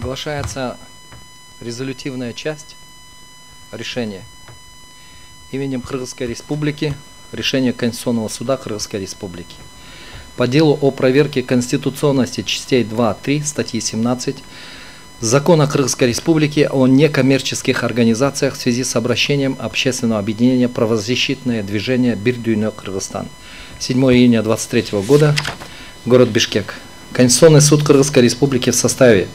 Оглашается резолютивная часть решения именем Кыргызской Республики, решение Конституционного суда Кыргызской Республики по делу о проверке конституционности частей 2-3 статьи 17 Закона Кыргызской Республики о некоммерческих организациях в связи с обращением общественного объединения «Правозащитное движение Бир-Дүйнө Кыргызстан». 7 июня 2023 года, город Бишкек. Конституционный суд Кыргызской Республики в составе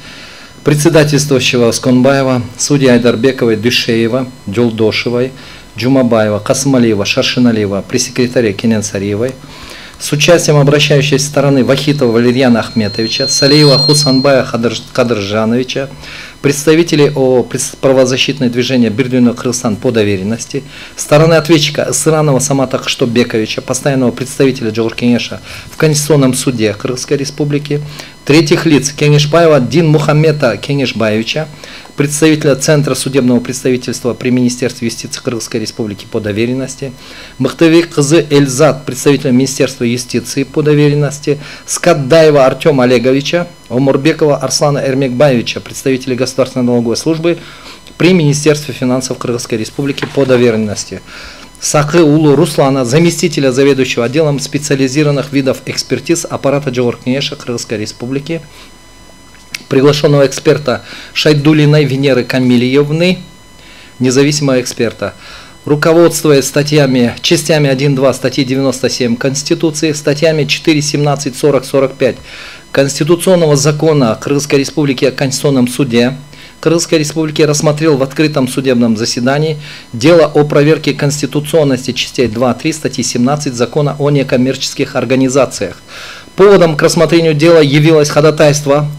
председательствующего Сконбаева, судьи Айдарбековой, Дюшеева, Джолдошевой, Джумабаева, Касымалиева, Шаршиналиева, пресс-секретаря Кененсариевой, с участием обращающейся стороны Вахитова Валерьяна Ахметовича, Салеева Хусанбая Кадыржановича, представителей правозащитное движение Бир-Дүйнө Кыргызстан по доверенности, стороны ответчика Сыранова Самата Кыштопбековича, постоянного представителя Джогоркенеша в Конституционном суде Кыргызской Республики, третьих лиц Кенешбаева Дин Мухаммета Кенешбаевича, представителя Центра судебного представительства при Министерстве юстиции Кыргызской Республики по доверенности, Мыхтыбек Кызы Эльзат, представителя Министерства юстиции по доверенности, Скатдаева Артема Олеговича, Омурбекова Арслана Эрмекбаевича, представителей Государственной налоговой службы при Министерстве финансов Кыргызской Республики по доверенности, Сакы Улу Руслана, заместителя заведующего отделом специализированных видов экспертиз аппарата Джогоркенеша Кыргызской Республики, приглашенного эксперта Шайдулиной Венеры Камильевны, независимого эксперта, руководствуясь частями 1-2 статьи 97 Конституции, статьями 4, 17, 40, 45 Конституционного закона Кыргызской Республики о Конституционном суде Кыргызской Республики, рассмотрел в открытом судебном заседании дело о проверке конституционности частей 2-3 статьи 17 Закона о некоммерческих организациях. Поводом к рассмотрению дела явилось ходатайство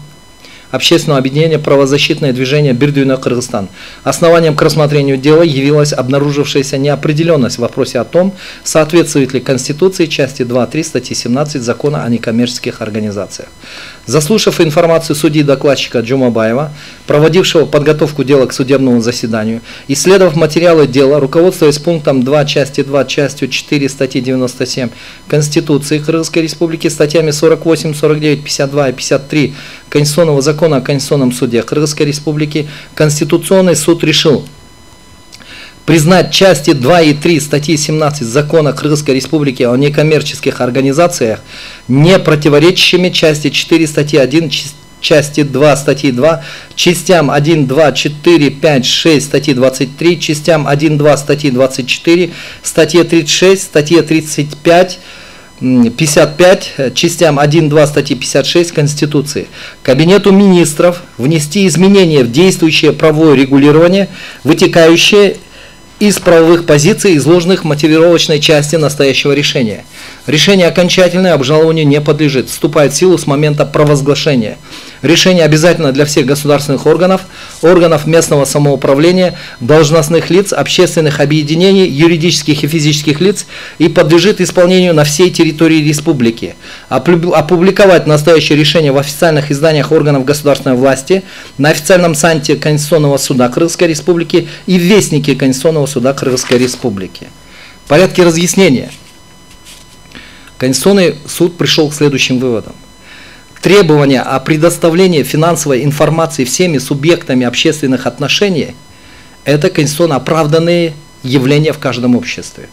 общественного объединения «Правозащитное движение Бир-Дүйнө Кыргызстан». Основанием к рассмотрению дела явилась обнаружившаяся неопределенность в вопросе о том, соответствует ли Конституции части 2-3 статьи 17 Закона о некоммерческих организациях. Заслушав информацию судьи-докладчика Джумабаева, проводившего подготовку дела к судебному заседанию, исследовав материалы дела, руководствуясь пунктом 2 части 2 частью 4 статьи 97 Конституции Кыргызской Республики, статьями 48, 49, 52 и 53 Конституционного закона о Конституционном суде Кыргызской Республики, Конституционный суд решил признать части 2 и 3 статьи 17 Закона Кыргызской Республики о некоммерческих организациях не противоречащими части 4 статьи 1, части 2 статьи 2, частям 1, 2, 4, 5, 6 статьи 23, частям 1, 2 статьи 24, статье 36, статье 35, 55, частям 1-2 статьи 56 Конституции, Кабинету министров внести изменения в действующее правовое регулирование, вытекающее из правовых позиций, изложенных в мотивировочной части настоящего решения. Решение окончательное, обжалованию не подлежит, вступает в силу с момента провозглашения. Решение обязательно для всех государственных органов, органов местного самоуправления, должностных лиц, общественных объединений, юридических и физических лиц и подлежит исполнению на всей территории республики. Опубликовать настоящее решение в официальных изданиях органов государственной власти, на официальном сайте Конституционного суда Кыргызской Республики и в Вестнике Конституционного суда Кыргызской Республики. В порядке разъяснения. Конституционный суд пришел к следующим выводам. Требования о предоставлении финансовой информации всеми субъектами общественных отношений – это конституционно оправданные явления в каждом обществе.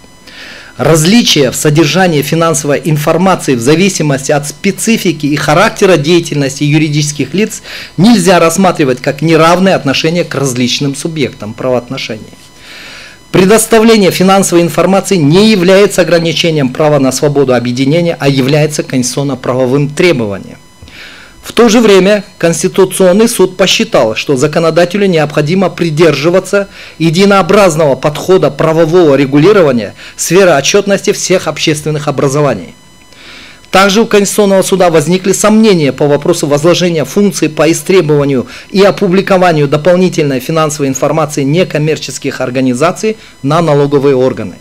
Различия в содержании финансовой информации в зависимости от специфики и характера деятельности юридических лиц нельзя рассматривать как неравное отношение к различным субъектам правоотношений. Предоставление финансовой информации не является ограничением права на свободу объединения, а является конституционно-правовым требованием. В то же время Конституционный суд посчитал, что законодателю необходимо придерживаться единообразного подхода правового регулирования сферы отчетности всех общественных образований. Также у Конституционного суда возникли сомнения по вопросу возложения функций по истребованию и опубликованию дополнительной финансовой информации некоммерческих организаций на налоговые органы.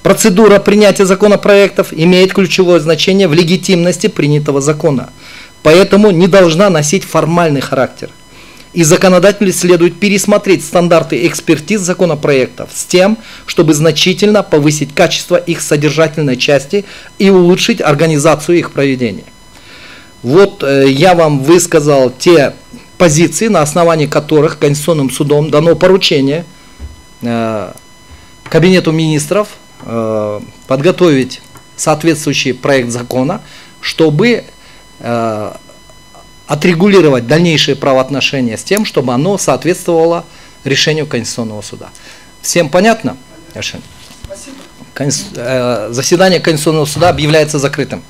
Процедура принятия законопроектов имеет ключевое значение в легитимности принятого закона, поэтому не должна носить формальный характер. И законодателю следует пересмотреть стандарты экспертиз законопроектов с тем, чтобы значительно повысить качество их содержательной части и улучшить организацию их проведения. Вот я вам высказал те позиции, на основании которых Конституционным судом дано поручение Кабинету министров подготовить соответствующий проект закона, чтобы отрегулировать дальнейшие правоотношения с тем, чтобы оно соответствовало решению Конституционного суда. Всем понятно? Спасибо. Заседание Конституционного суда объявляется закрытым.